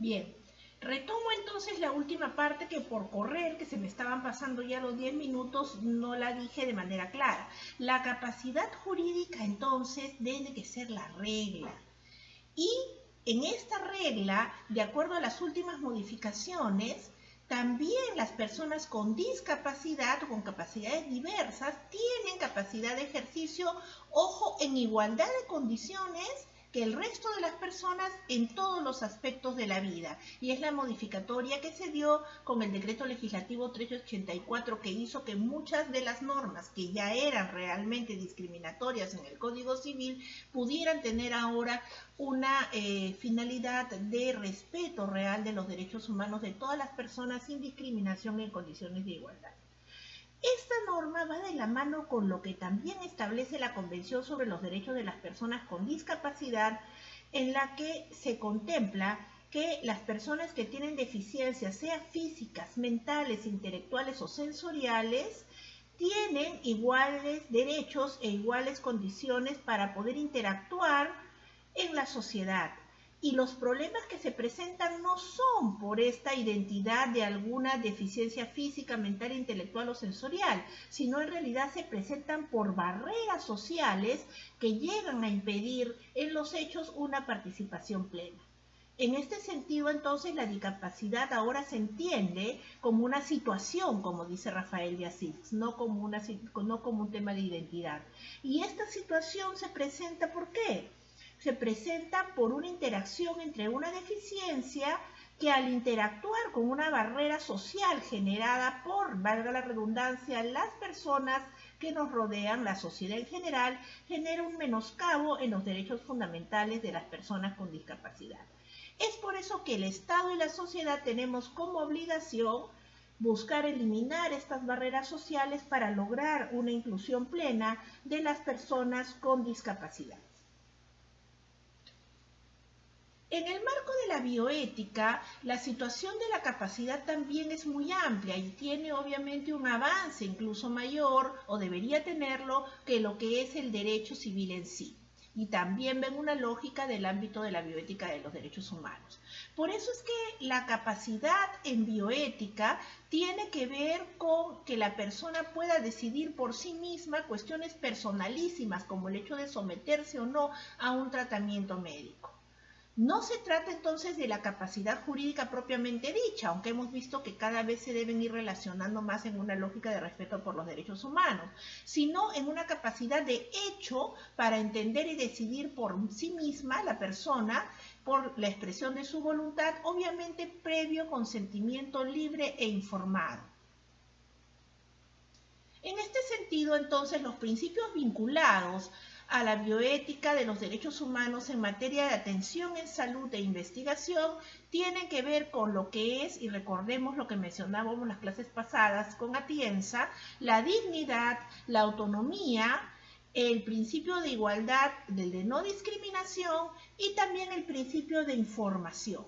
Bien, retomo entonces la última parte que por correr, que se me estaban pasando ya los 10 minutos, no la dije de manera clara. La capacidad jurídica entonces tiene que ser la regla. Y en esta regla, de acuerdo a las últimas modificaciones, también las personas con discapacidad o con capacidades diversas tienen capacidad de ejercicio, ojo, en igualdad de condiciones que el resto de las personas en todos los aspectos de la vida. Y es la modificatoria que se dio con el decreto legislativo 384, que hizo que muchas de las normas que ya eran realmente discriminatorias en el Código Civil pudieran tener ahora una finalidad de respeto real de los derechos humanos de todas las personas sin discriminación en condiciones de igualdad. Esta norma va de la mano con lo que también establece la Convención sobre los Derechos de las Personas con Discapacidad, en la que se contempla que las personas que tienen deficiencias, sean físicas, mentales, intelectuales o sensoriales, tienen iguales derechos e iguales condiciones para poder interactuar en la sociedad. Y los problemas que se presentan no son por esta identidad de alguna deficiencia física, mental, intelectual o sensorial, sino en realidad se presentan por barreras sociales que llegan a impedir en los hechos una participación plena. En este sentido, entonces, la discapacidad ahora se entiende como una situación, como dice Rafael de Asís, no como un tema de identidad. Y esta situación se presenta, ¿por qué? Se presenta por una interacción entre una deficiencia que al interactuar con una barrera social generada por, valga la redundancia, las personas que nos rodean, la sociedad en general, genera un menoscabo en los derechos fundamentales de las personas con discapacidad. Es por eso que el Estado y la sociedad tenemos como obligación buscar eliminar estas barreras sociales para lograr una inclusión plena de las personas con discapacidad. En el marco de la bioética, la situación de la capacidad también es muy amplia y tiene obviamente un avance incluso mayor, o debería tenerlo, que lo que es el derecho civil en sí. Y también ven una lógica del ámbito de la bioética de los derechos humanos. Por eso es que la capacidad en bioética tiene que ver con que la persona pueda decidir por sí misma cuestiones personalísimas, como el hecho de someterse o no a un tratamiento médico. No se trata entonces de la capacidad jurídica propiamente dicha, aunque hemos visto que cada vez se deben ir relacionando más en una lógica de respeto por los derechos humanos, sino en una capacidad de hecho para entender y decidir por sí misma la persona, por la expresión de su voluntad, obviamente previo consentimiento libre e informado. En este sentido, entonces, los principios vinculados a la bioética de los derechos humanos en materia de atención en salud e investigación tienen que ver con lo que es, y recordemos lo que mencionábamos en las clases pasadas con Atienza, la dignidad, la autonomía, el principio de igualdad, del de no discriminación y también el principio de información.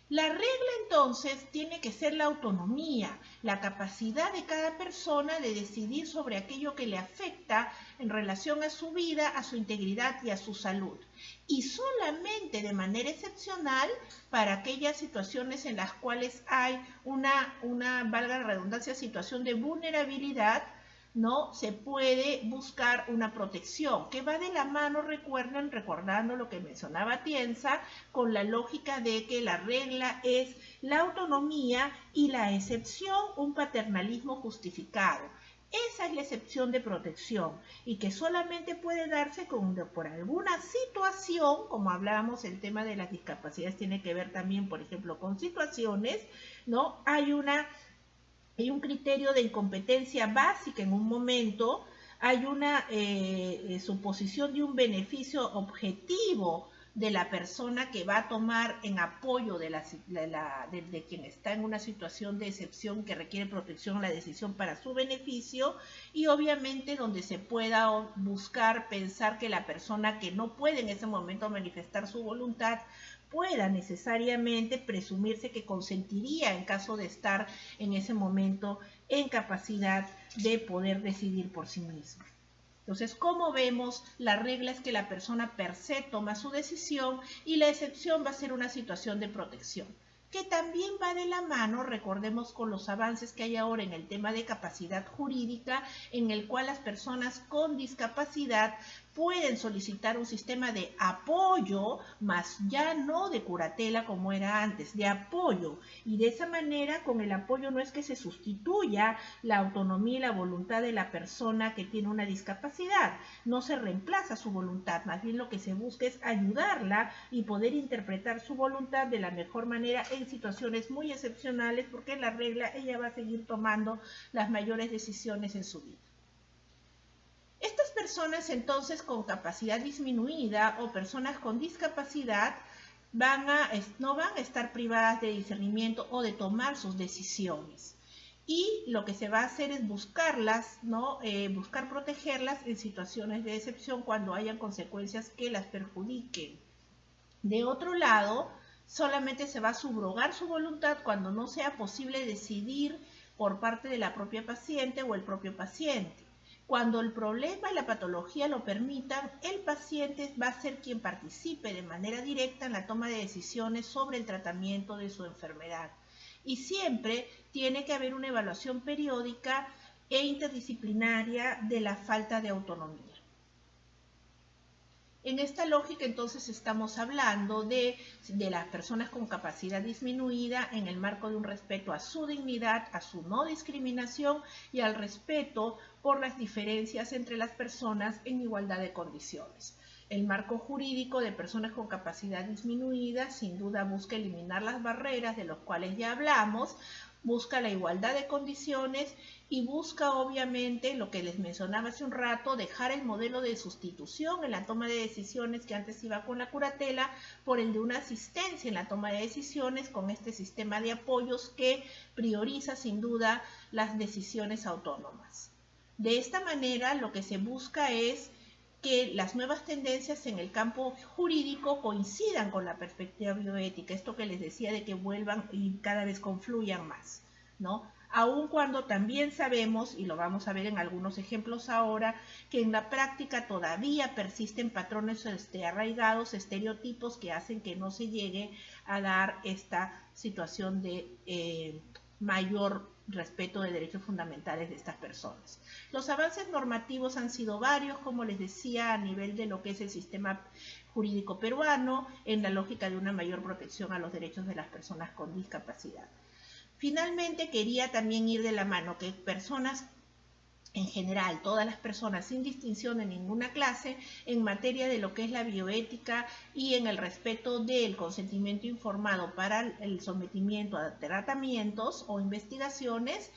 La regla entonces tiene que ser la autonomía, la capacidad de cada persona de decidir sobre aquello que le afecta en relación a su vida, a su integridad y a su salud. Y solamente de manera excepcional para aquellas situaciones en las cuales hay una valga la redundancia, situación de vulnerabilidad, ¿no? Se puede buscar una protección que va de la mano, recordando lo que mencionaba Atienza, con la lógica de que la regla es la autonomía y la excepción un paternalismo justificado. Esa es la excepción de protección y que solamente puede darse cuando por alguna situación, como hablábamos, el tema de las discapacidades tiene que ver también, por ejemplo, con situaciones, ¿no? Hay un criterio de incompetencia básica en un momento, hay una suposición de un beneficio objetivo de la persona que va a tomar en apoyo de quien está en una situación de excepción que requiere protección la decisión para su beneficio, y obviamente donde se pueda buscar pensar que la persona que no puede en ese momento manifestar su voluntad pueda necesariamente presumirse que consentiría en caso de estar en ese momento en capacidad de poder decidir por sí mismo. Entonces, como vemos, la regla es que la persona per se toma su decisión y la excepción va a ser una situación de protección, que también va de la mano, recordemos, con los avances que hay ahora en el tema de capacidad jurídica, en el cual las personas con discapacidad pueden solicitar un sistema de apoyo, más ya no de curatela como era antes, de apoyo. Y de esa manera, con el apoyo no es que se sustituya la autonomía y la voluntad de la persona que tiene una discapacidad, no se reemplaza su voluntad, más bien lo que se busca es ayudarla y poder interpretar su voluntad de la mejor manera en situaciones muy excepcionales, porque en la regla ella va a seguir tomando las mayores decisiones en su vida. Estas personas entonces con capacidad disminuida o personas con discapacidad no van a estar privadas de discernimiento o de tomar sus decisiones. Y lo que se va a hacer es buscarlas, ¿no? Buscar protegerlas en situaciones de excepción cuando hayan consecuencias que las perjudiquen. De otro lado, solamente se va a subrogar su voluntad cuando no sea posible decidir por parte de la propia paciente o el propio paciente. Cuando el problema y la patología lo permitan, el paciente va a ser quien participe de manera directa en la toma de decisiones sobre el tratamiento de su enfermedad. Y siempre tiene que haber una evaluación periódica e interdisciplinaria de la falta de autonomía. En esta lógica, entonces, estamos hablando de las personas con capacidad disminuida en el marco de un respeto a su dignidad, a su no discriminación y al respeto por las diferencias entre las personas en igualdad de condiciones. El marco jurídico de personas con capacidad disminuida sin duda busca eliminar las barreras de las cuales ya hablamos, busca la igualdad de condiciones y busca obviamente lo que les mencionaba hace un rato, dejar el modelo de sustitución en la toma de decisiones que antes iba con la curatela por el de una asistencia en la toma de decisiones con este sistema de apoyos que prioriza sin duda las decisiones autónomas. De esta manera lo que se busca es que las nuevas tendencias en el campo jurídico coincidan con la perspectiva bioética, esto que les decía de que vuelvan y cada vez confluyan más, ¿no? Aun cuando también sabemos, y lo vamos a ver en algunos ejemplos ahora, que en la práctica todavía persisten patrones arraigados, estereotipos que hacen que no se llegue a dar esta situación de mayor respeto de derechos fundamentales de estas personas. Los avances normativos han sido varios, como les decía, a nivel de lo que es el sistema jurídico peruano, en la lógica de una mayor protección a los derechos de las personas con discapacidad. Finalmente, quería también ir de la mano que personas en general, todas las personas sin distinción de ninguna clase en materia de lo que es la bioética y en el respeto del consentimiento informado para el sometimiento a tratamientos o investigaciones,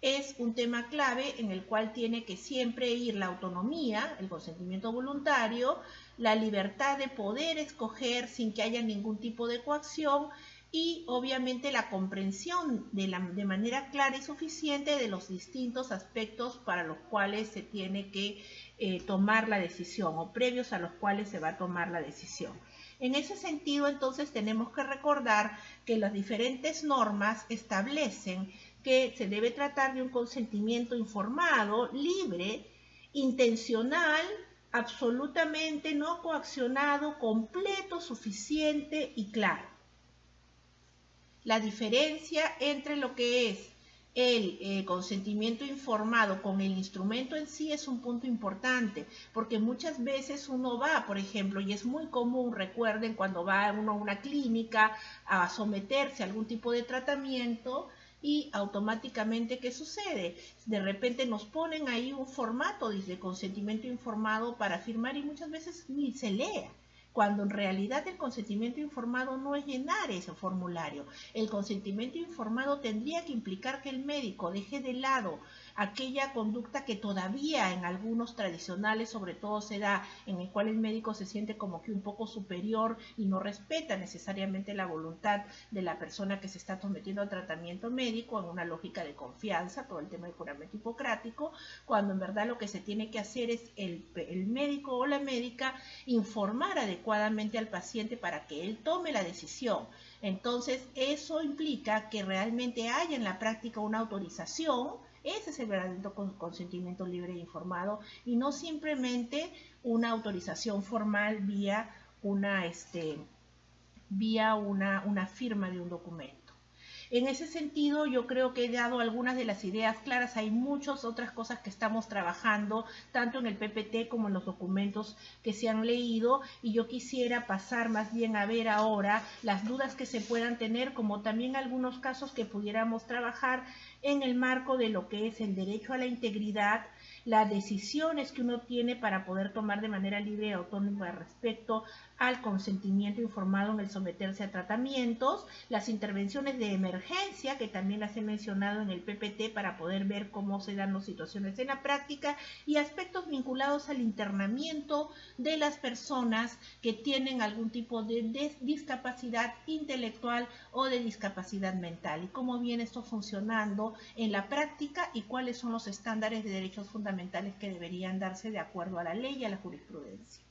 es un tema clave en el cual tiene que siempre ir la autonomía, el consentimiento voluntario, la libertad de poder escoger sin que haya ningún tipo de coacción y obviamente la comprensión de manera clara y suficiente de los distintos aspectos para los cuales se tiene que tomar la decisión o previos a los cuales se va a tomar la decisión. En ese sentido, entonces, tenemos que recordar que las diferentes normas establecen que se debe tratar de un consentimiento informado, libre, intencional, absolutamente no coaccionado, completo, suficiente y claro. La diferencia entre lo que es el consentimiento informado con el instrumento en sí es un punto importante, porque muchas veces uno va, por ejemplo, y es muy común, recuerden, cuando va uno a una clínica a someterse a algún tipo de tratamiento y automáticamente, ¿qué sucede? De repente nos ponen ahí un formato de consentimiento informado para firmar y muchas veces ni se lee, cuando en realidad el consentimiento informado no es llenar ese formulario. El consentimiento informado tendría que implicar que el médico deje de lado aquella conducta que todavía en algunos tradicionales sobre todo se da, en el cual el médico se siente como que un poco superior y no respeta necesariamente la voluntad de la persona que se está sometiendo al tratamiento médico en una lógica de confianza, todo el tema del juramento hipocrático, cuando en verdad lo que se tiene que hacer es el médico o la médica informar adecuadamente al paciente para que él tome la decisión. Entonces, eso implica que realmente haya en la práctica una autorización Ese es el verdadero consentimiento libre e informado y no simplemente una autorización formal vía una firma de un documento. En ese sentido, yo creo que he dado algunas de las ideas claras. Hay muchas otras cosas que estamos trabajando, tanto en el PPT como en los documentos que se han leído, y yo quisiera pasar más bien a ver ahora las dudas que se puedan tener, como también algunos casos que pudiéramos trabajar en el marco de lo que es el derecho a la integridad, las decisiones que uno tiene para poder tomar de manera libre y autónoma respecto al consentimiento informado en el someterse a tratamientos, las intervenciones de emergencia, que también las he mencionado en el PPT para poder ver cómo se dan las situaciones en la práctica, y aspectos vinculados al internamiento de las personas que tienen algún tipo de discapacidad intelectual o de discapacidad mental, y cómo viene esto funcionando en la práctica y cuáles son los estándares de derechos fundamentales que deberían darse de acuerdo a la ley y a la jurisprudencia.